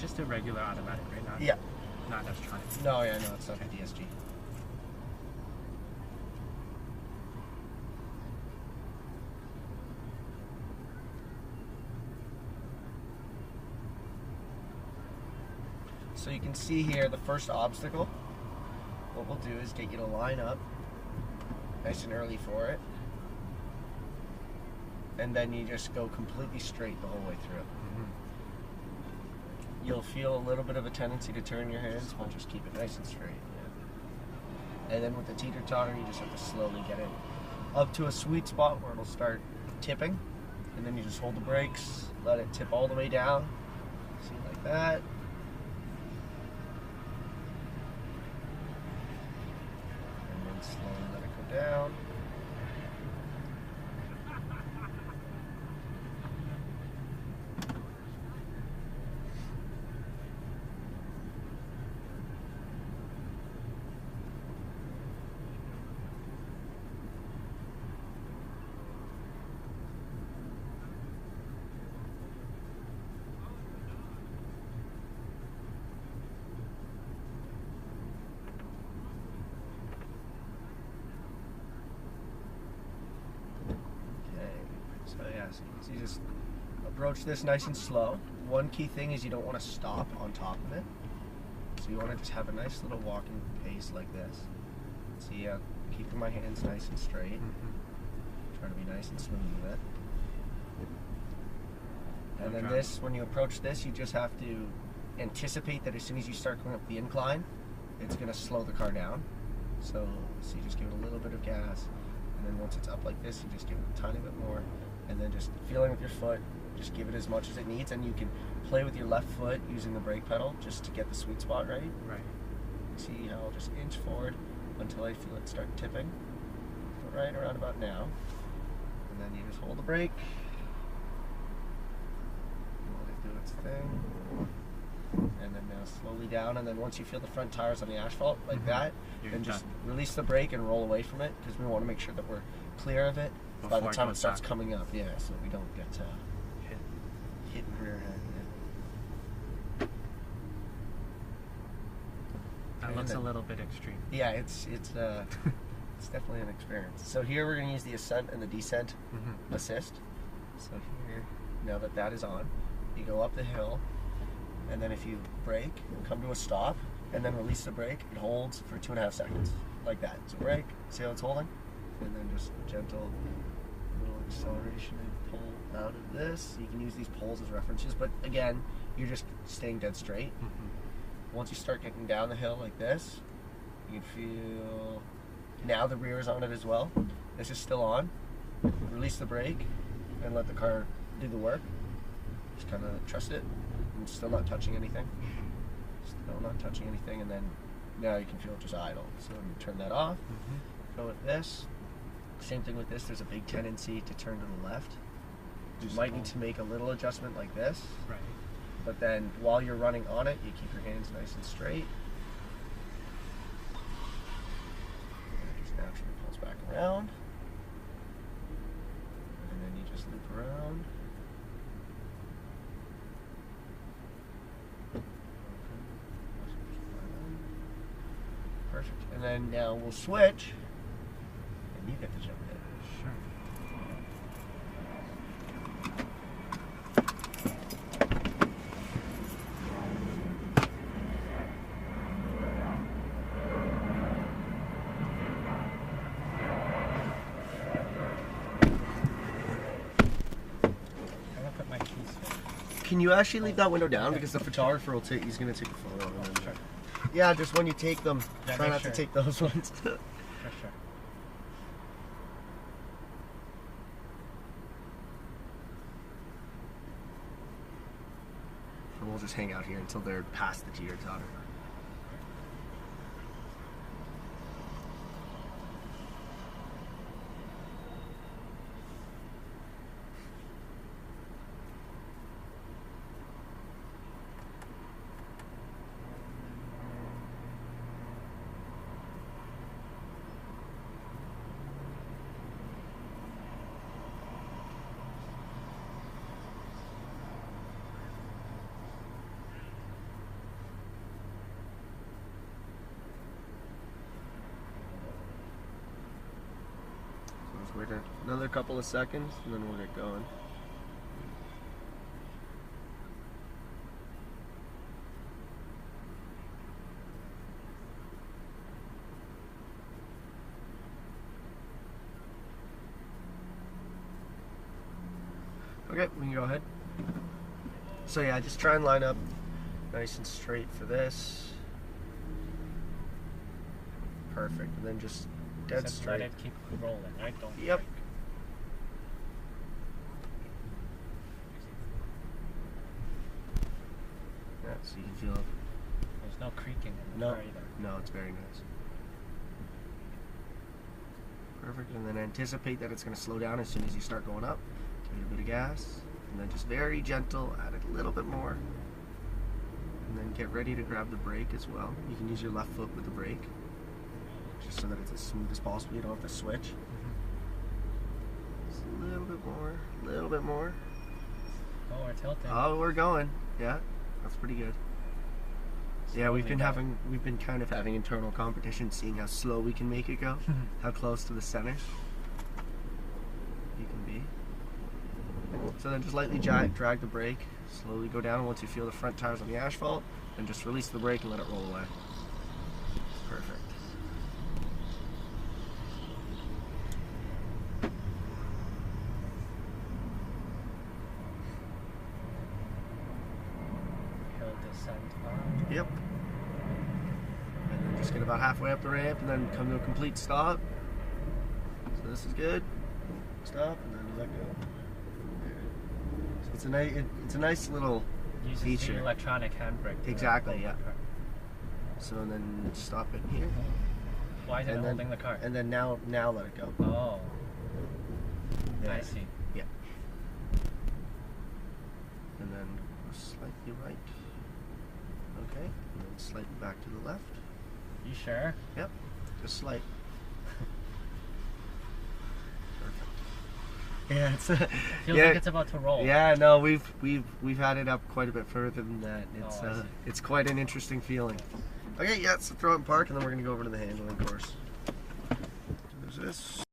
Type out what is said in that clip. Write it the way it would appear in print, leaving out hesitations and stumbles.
just a regular automatic, right? Not, Yeah. Not electronic. No, yeah, no, it's not a DSG. So you can see here the first obstacle. What we'll do is get you to line up nice and early for it. And then you just go completely straight the whole way through. Mm-hmm. You'll feel a little bit of a tendency to turn your hands, but just keep it nice and straight. Yeah. And then with the teeter-totter, you just have to slowly get it up to a sweet spot where it'll start tipping. And then you just hold the brakes, let it tip all the way down. See, like that. And then slowly let it go down. So yeah, so you just approach this nice and slow. One key thing is you don't want to stop on top of it. So you want to just have a nice little walking pace like this. So yeah, keeping my hands nice and straight. Trying to be nice and smooth with it. And then this, when you approach this, you just have to anticipate that as soon as you start going up the incline, it's going to slow the car down. So you just give it a little bit of gas. And then once it's up like this, you just give it a tiny bit more. And then just feeling with your foot, just give it as much as it needs. And you can play with your left foot using the brake pedal just to get the sweet spot right. Right. See how I'll just inch forward until I feel it start tipping. Right around about now. And then you just hold the brake. Let it do its thing. And then now slowly down. And then once you feel the front tires on the asphalt like that, then just release the brake and roll away from it, because we want to make sure that we're clear of it by the time it starts coming up. Yeah, so we don't get hit in the rear head. Yeah. That looks a little bit extreme. Yeah, it's definitely an experience. So here we're going to use the ascent and the descent assist. So here, now that that is on, you go up the hill, and then if you brake, come to a stop, and then release the brake, it holds for 2.5 seconds, like that. So brake, see how it's holding? And then just gentle little acceleration and pull out of this. You can use these poles as references, but again, you're just staying dead straight. Once you start getting down the hill like this, you can feel, now the rear is on it as well. This is still on. Release the brake and let the car do the work. Just kind of trust it. I'm still not touching anything. Still not touching anything, and then now you can feel it just idle. So when you turn that off, go with this. Same thing with this, there's a big tendency to turn to the left. You might need to make a little adjustment like this. Right. But then while you're running on it, you keep your hands nice and straight. And it just naturally pulls back around. And then you just loop around. Perfect. And then now we'll switch, and you get to jump in. Sure. I'm gonna put my keys here. Can you actually leave that window down, because the photographer will take, he's going to take a photo. Yeah, just when you take them, try not to take those ones. For sure. And we'll just hang out here until they're past the teeter-totter. wait another couple of seconds, and then we'll get going. Okay, we can go ahead. So yeah, just try and line up nice and straight for this. Perfect, and then just dead straight. Let it keep rolling, right? Don't Yep. break. Yeah, so you can feel. There's no creaking in the car either. No, it's very nice. Perfect, and then anticipate that it's going to slow down as soon as you start going up. Give it a bit of gas, and then just very gentle, add a little bit more. And then get ready to grab the brake as well. You can use your left foot with the brake, just so that it's as smooth as possible. You don't have to switch. Just a little bit more, a little bit more. Oh, we're tilting. Oh, we're going. Yeah, that's pretty good. Yeah, we've been kind of having internal competition, seeing how slow we can make it go, how close to the center you can be. So then just lightly drag the brake, slowly go down. Once you feel the front tires on the asphalt, then just release the brake and let it roll away. Perfect. Hill descent on. Yep. And then just get about halfway up the ramp and then come to a complete stop. So this is good. Stop and then let go. So it's a nice little Uses feature. the electronic handbrake. Exactly, yeah. So then stop it here. Why is it holding the car? And then now let it go. Oh. Yeah. I see. Yeah. And then go slightly right. Okay. And then slightly back to the left. You sure? Yep. Just slight. Yeah, it's Feels like it's about to roll. Yeah, no, we've had it up quite a bit further than that. It's I see. It's quite an interesting feeling. Okay, yeah, so throw it in park, and then we're gonna go over to the handling course. There's this.